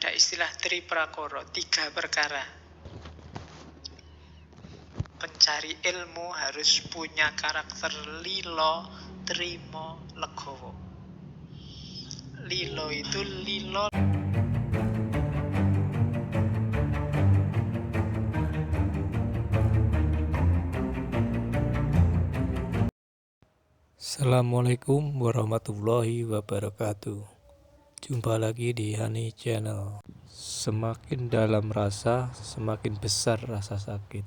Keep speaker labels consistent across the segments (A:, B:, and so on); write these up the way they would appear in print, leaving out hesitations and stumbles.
A: Ada istilah triprakara, 3 perkara. Pencari ilmu harus punya karakter lilo, trimo, legowo. Lilo itu lilo.
B: Assalamualaikum warahmatullahi wabarakatuh. Jumpa lagi di Hani Channel. Semakin dalam rasa, semakin besar rasa sakit.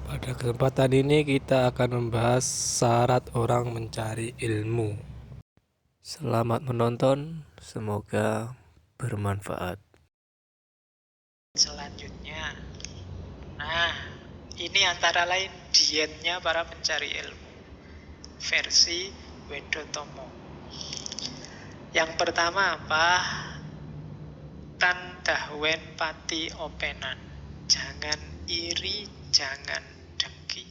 B: Pada kesempatan ini kita akan membahas syarat orang mencari ilmu. Selamat menonton, semoga bermanfaat.
A: Selanjutnya, nah ini antara lain dietnya para pencari ilmu versi Wedotomo. Yang pertama apa? Tandahwen pati openan. Jangan iri, jangan dengki.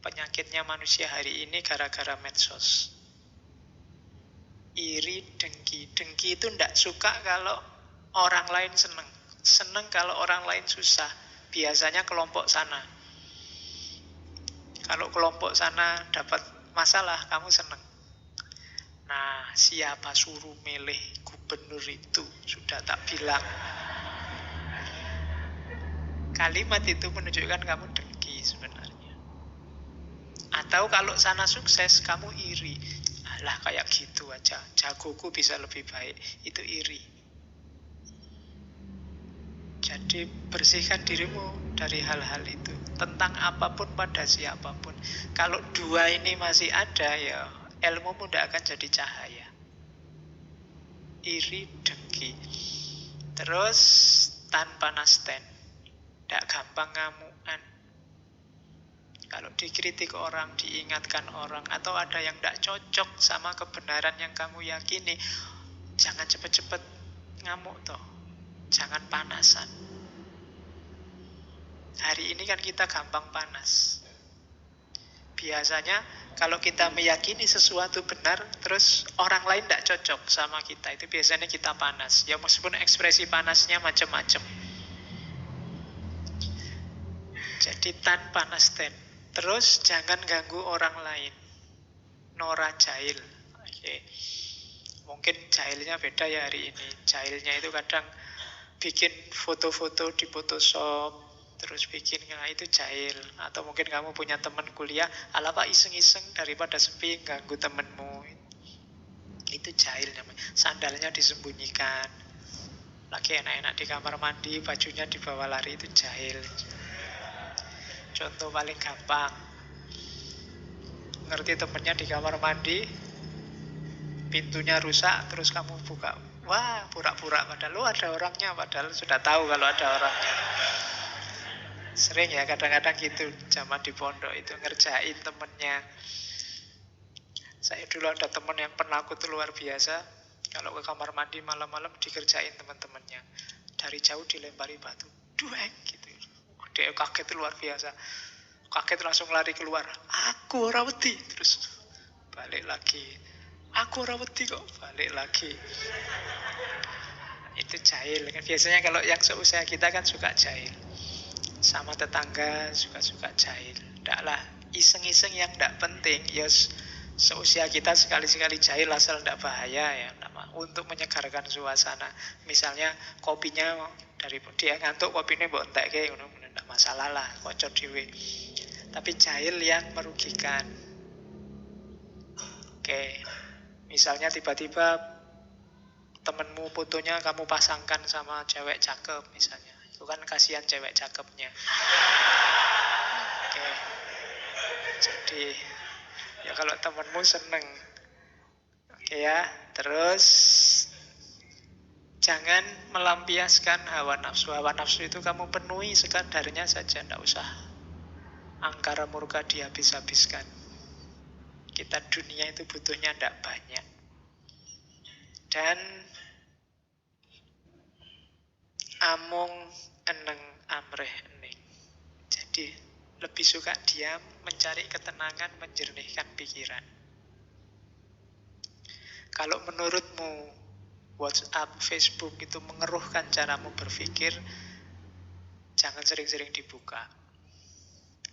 A: Penyakitnya manusia hari ini gara-gara medsos. Iri, dengki. Dengki itu tidak suka kalau orang lain seneng. Seneng kalau orang lain susah. Biasanya kelompok sana. Kalau kelompok sana dapat masalah, kamu seneng. Nah, siapa suruh milih gubernur itu? Sudah tak bilang. Kalimat itu menunjukkan kamu dengki sebenarnya. Atau kalau sana sukses, kamu iri. Alah, kayak gitu aja. Jagoku bisa lebih baik. Itu iri. Jadi bersihkan dirimu dari hal-hal itu. Tentang apapun pada siapapun. Kalau dua ini masih ada, ya ilmumu tidak akan jadi cahaya. Iri, dengki. Terus tanpa nasten. Tidak gampang ngamuan. Kalau dikritik orang, diingatkan orang, atau ada yang tidak cocok sama kebenaran yang kamu yakini, jangan cepet-cepet ngamuk toh. Jangan panasan. Hari ini kan kita gampang panas. Biasanya kalau kita meyakini sesuatu benar, terus orang lain tidak cocok sama kita, itu biasanya kita panas. Ya meskipun ekspresi panasnya macam-macam. Jadi tanpa nasten. Terus jangan ganggu orang lain. Nora jahil. Oke. Mungkin jahilnya beda ya hari ini. Jahilnya itu kadang bikin foto-foto di Photoshop, terus bikin, nah itu jahil. Atau mungkin kamu punya teman kuliah, ala pak iseng-iseng daripada sepi ganggu temenmu. Itu jahil namanya. Sandalnya disembunyikan. Lagi enak-enak di kamar mandi, bajunya dibawa lari, itu jahil. Contoh paling gampang. Ngerti temennya di kamar mandi, pintunya rusak, terus kamu buka. Wah, pura-pura padahal lu ada orangnya, padahal sudah tahu kalau ada orangnya. Sering ya kadang-kadang gitu zaman di pondok itu ngerjain temennya. Saya dulu ada temen yang penakut luar biasa. Kalau ke kamar mandi malam-malam dikerjain teman-temannya. Dari jauh dilempari batu. Dueng gitu. Dia kaget luar biasa. Kaget langsung lari keluar. Aku ora wedi. Terus balik lagi. Aku ora wedi kok. Balik lagi. Itu jahil. Biasanya kalau yang seusia kita kan suka jahil. Sama tetangga suka-suka jahil. Ndaklah iseng-iseng yang ndak penting. Ya seusia kita sekali-sekali jahil asal ndak bahaya ya. Untuk menyegarkan suasana. Misalnya kopinya dari dia ngantuk, kopinya mbok entekke ngono, ndak masalah lah, kocok dhewe. Tapi jahil yang merugikan. Oke. Misalnya tiba-tiba temenmu fotonya kamu pasangkan sama cewek cakep misalnya. Itu kan kasihan cewek cakepnya. Oke. Jadi ya kalau temenmu seneng. Oke ya. Terus jangan melampiaskan hawa nafsu. Hawa nafsu itu kamu penuhi sekadarnya saja, tidak usah angkara murka dihabis-habiskan. Kita dunia itu butuhnya tidak banyak. Dan amung eneng amreh ening. Jadi lebih suka diam, mencari ketenangan, menjernihkan pikiran. Kalau menurutmu WhatsApp, Facebook itu mengeruhkan caramu berpikir, jangan sering-sering dibuka.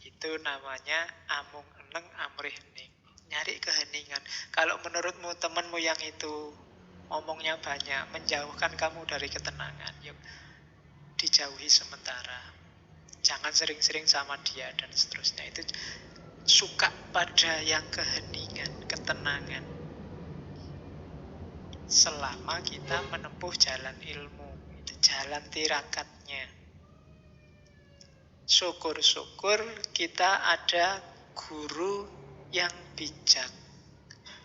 A: Itu namanya amung eneng amrih hening. Nyari keheningan. Kalau menurutmu temanmu yang itu omongnya banyak, menjauhkan kamu dari ketenangan, yuk dijauhi sementara. Jangan sering-sering sama dia dan seterusnya. Itu suka pada yang keheningan, ketenangan. Selama kita menempuh jalan ilmu, itu jalan tirakatnya. Syukur-syukur kita ada guru yang bijak,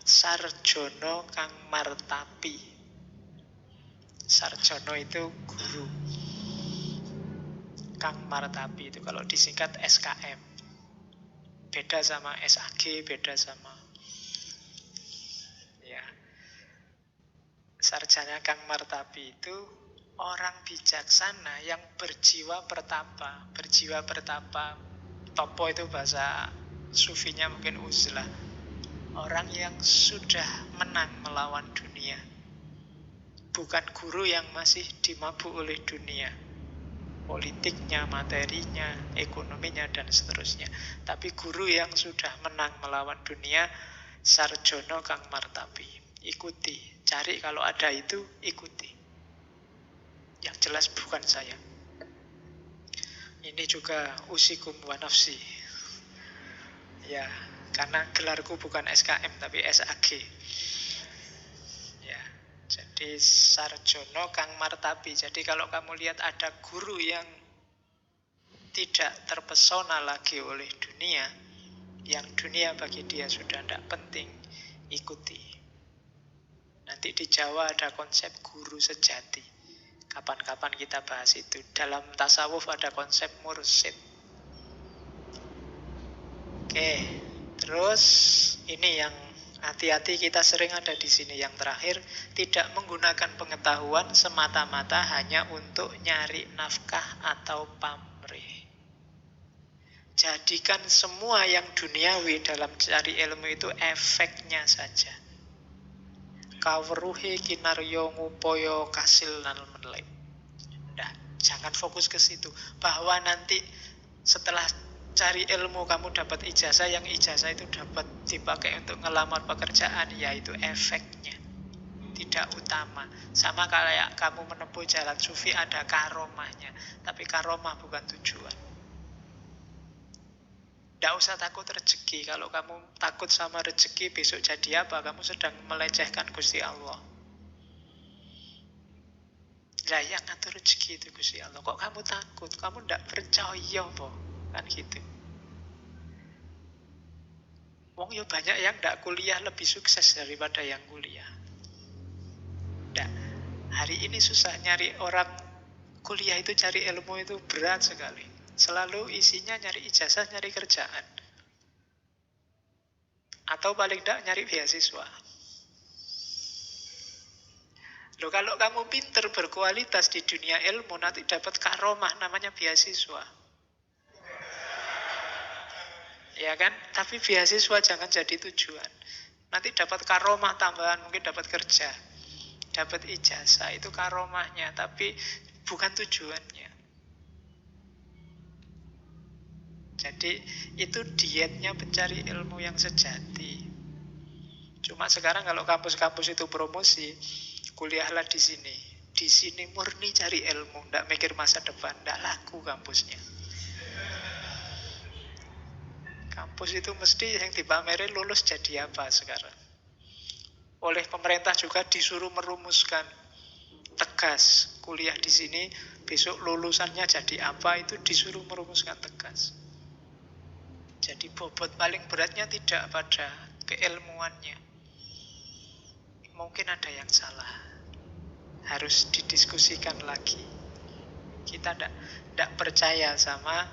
A: sarjono kang martapi. Sarjono itu guru, kang martapi itu kalau disingkat SKM. Beda sama SAG, beda sama ya. Sarjana kang martapi itu orang bijaksana yang berjiwa pertapa. Berjiwa pertapa, topo itu bahasa sufinya mungkin uzlah. Orang yang sudah menang melawan dunia. Bukan guru yang masih dimabuk oleh dunia. Politiknya, materinya, ekonominya, dan seterusnya. Tapi guru yang sudah menang melawan dunia, sarjono kang martapi. Ikuti, cari kalau ada itu, ikuti. Yang jelas bukan saya. Ini juga usikum wa nafsi. Ya, karena gelarku bukan SKM tapi SAG. Ya, jadi sarjono kang martapi. Jadi kalau kamu lihat ada guru yang tidak terpesona lagi oleh dunia, yang dunia bagi dia sudah tidak penting, ikuti. Nanti di Jawa ada konsep guru sejati. Kapan-kapan kita bahas itu. Dalam tasawuf ada konsep mursyid. Oke, terus ini yang hati-hati kita sering ada di sini. Yang terakhir, tidak menggunakan pengetahuan semata-mata hanya untuk nyari nafkah atau pamrih. Jadikan semua yang duniawi dalam cari ilmu itu efeknya saja. Kaweruhe kinaryo ngupoyo kasil nal menlek. Nah, jangan fokus ke situ. Bahwa nanti setelah cari ilmu kamu dapat ijazah, yang ijazah itu dapat dipakai untuk ngelamar pekerjaan, yaitu efeknya, tidak utama. Sama kayak kamu menempuh jalan sufi ada karomahnya, tapi karomah bukan tujuan. Tidak usah takut rezeki. Kalau kamu takut sama rezeki, besok jadi apa? Kamu sedang melecehkan Gusti Allah. Lah yang ngatur rezeki itu Gusti Allah. Kok kamu takut? Kamu tidak percaya, po? Kan gitu. Wong ya banyak yang tidak kuliah lebih sukses daripada yang kuliah. Nah, hari ini susah nyari orang kuliah itu, cari ilmu itu berat sekali. Selalu isinya nyari ijazah, nyari kerjaan. Atau paling tidak nyari beasiswa. Loh, kalau kamu pinter berkualitas di dunia ilmu, nanti dapat karomah namanya beasiswa. Ya kan? Tapi beasiswa jangan jadi tujuan. Nanti dapat karomah tambahan, mungkin dapat kerja, dapat ijazah, itu karomahnya, tapi bukan tujuannya. Jadi itu dietnya pencari ilmu yang sejati. Cuma sekarang kalau kampus-kampus itu promosi, kuliahlah di sini. Di sini murni cari ilmu, tidak mikir masa depan, tidak laku kampusnya. Kampus itu mesti yang dipamerin lulus jadi apa sekarang. Oleh pemerintah juga disuruh merumuskan tegas, kuliah di sini, besok lulusannya jadi apa, itu disuruh merumuskan tegas. Jadi bobot paling beratnya tidak pada keilmuannya. Mungkin ada yang salah, harus didiskusikan lagi. Kita tidak percaya sama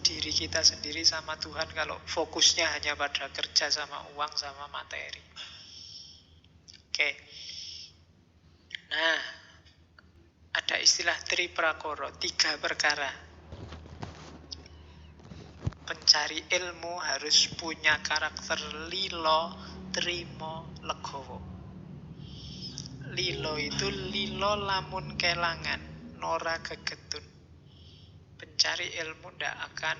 A: diri kita sendiri, sama Tuhan, kalau fokusnya hanya pada kerja sama uang sama materi. Oke. Nah, ada istilah triprakara, 3 perkara. Pencari ilmu harus punya karakter lilo, trimo, legowo. Lilo itu lilo lamun kelangan, nora gegetun. Pencari ilmu ndak akan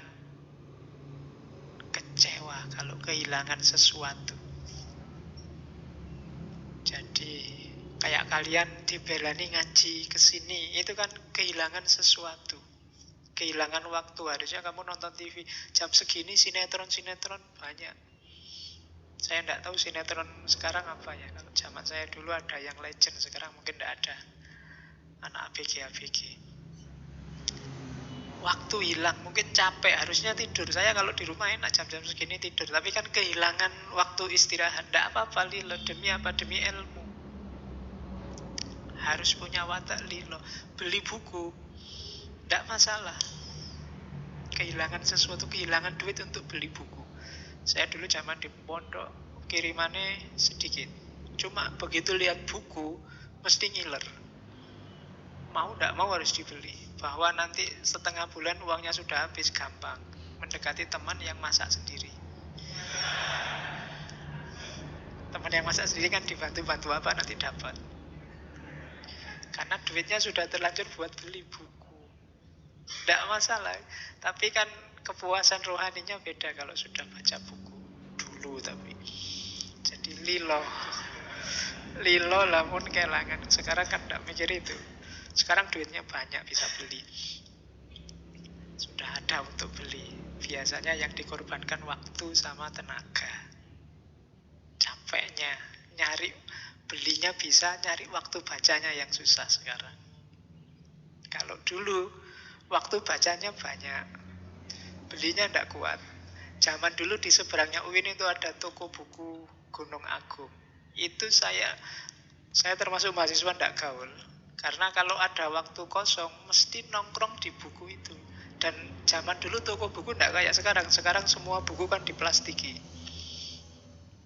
A: kecewa kalau kehilangan sesuatu. Jadi kayak kalian dibelani ngaji ke sini, itu kan kehilangan sesuatu. Kehilangan waktu. Harusnya kamu nonton TV jam segini, sinetron banyak. Saya tidak tahu sinetron sekarang apa ya. Kalau zaman saya dulu ada yang legend, sekarang mungkin tidak ada. Anak ABG. Waktu hilang, mungkin capek, harusnya tidur. Saya kalau di rumah enak jam-jam segini tidur. Tapi kan kehilangan waktu istirahat. Tidak apa-apa Lilo, demi apa? Demi ilmu. Harus punya watak Lilo. Beli buku, tidak masalah. Kehilangan sesuatu, kehilangan duit untuk beli buku. Saya dulu zaman di pondok, kirimannya sedikit. Cuma begitu lihat buku, mesti ngiler. Mau tidak mau harus dibeli. Bahwa nanti setengah bulan uangnya sudah habis, gampang. Mendekati teman yang masak sendiri. Teman yang masak sendiri kan dibantu-bantu apa nanti dapat. Karena duitnya sudah terlanjur buat beli buku. Tidak masalah. Tapi kan kepuasan rohaninya beda kalau sudah baca buku dulu. Tapi jadi Lilo lamun kelangan. Sekarang kan tidak mikir itu. Sekarang duitnya banyak, bisa beli. Sudah ada untuk beli. Biasanya yang dikorbankan waktu sama tenaga. Capeknya nyari, belinya bisa, nyari waktu bacanya yang susah sekarang. Kalau dulu waktu bacanya banyak, belinya tidak kuat. Zaman dulu di seberangnya UIN itu ada toko buku Gunung Agung. Itu saya termasuk mahasiswa tidak gaul. Karena kalau ada waktu kosong, mesti nongkrong di buku itu. Dan zaman dulu toko buku tidak kayak sekarang. Sekarang semua buku kan diplastiki.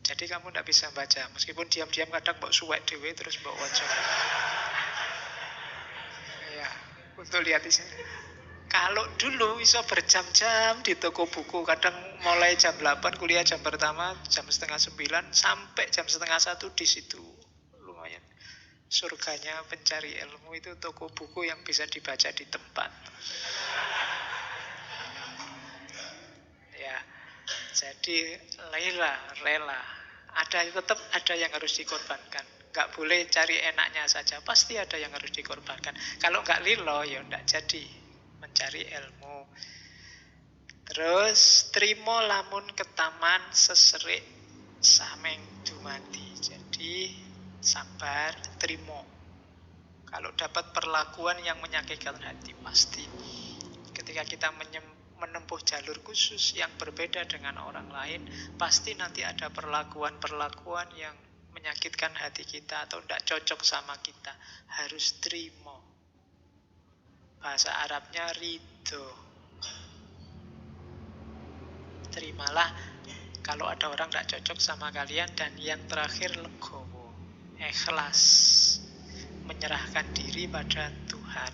A: Jadi kamu tidak bisa baca. Meskipun diam-diam kadang mbok suwek dewe terus mbok waca. Ya, untuk lihat di sini. Kalau dulu bisa berjam-jam di toko buku. Kadang mulai jam 8 kuliah jam pertama, jam setengah 9 sampai jam setengah 1 di situ. Lumayan. Surganya pencari ilmu itu toko buku yang bisa dibaca di tempat. Ya, jadi rela. Tetap ada yang harus dikorbankan. Gak boleh cari enaknya saja. Pasti ada yang harus dikorbankan. Kalau gak lilo, ya gak jadi mencari ilmu. Terus trimo lamun ketaman seserik sameng dumadi. Jadi sabar, trimo. Kalau dapat perlakuan yang menyakitkan hati, pasti. Ketika kita menempuh jalur khusus yang berbeda dengan orang lain, pasti nanti ada perlakuan-perlakuan yang menyakitkan hati kita atau tidak cocok sama kita. Harus trimo. Bahasa Arabnya ridho. Terimalah kalau ada orang tidak cocok sama kalian. Dan yang terakhir legowo, ikhlas, menyerahkan diri pada Tuhan.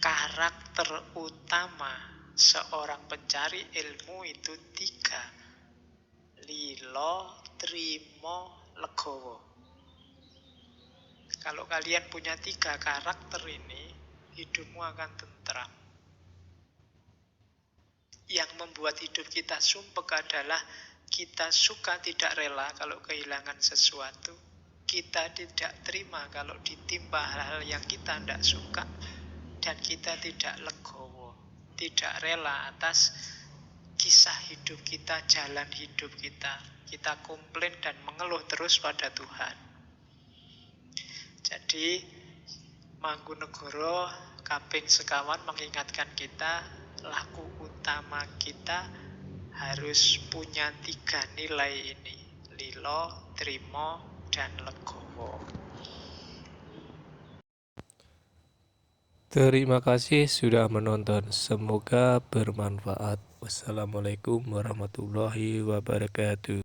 A: Karakter utama seorang pencari ilmu itu 3: lilo, trimo, legowo. Kalau kalian punya 3 karakter ini, hidupmu akan tentram. Yang membuat hidup kita sumpek adalah kita suka tidak rela kalau kehilangan sesuatu. Kita tidak terima kalau ditimpa hal-hal yang kita tidak suka. Dan kita tidak legowo, tidak rela atas kisah hidup kita, jalan hidup kita. Kita komplain dan mengeluh terus pada Tuhan. Jadi Mangkunegoro kaping sekawan mengingatkan kita, laku utama kita harus punya 3 nilai ini: lilo, trimo, dan legowo.
B: Terima kasih sudah menonton. Semoga bermanfaat. Wassalamualaikum warahmatullahi wabarakatuh.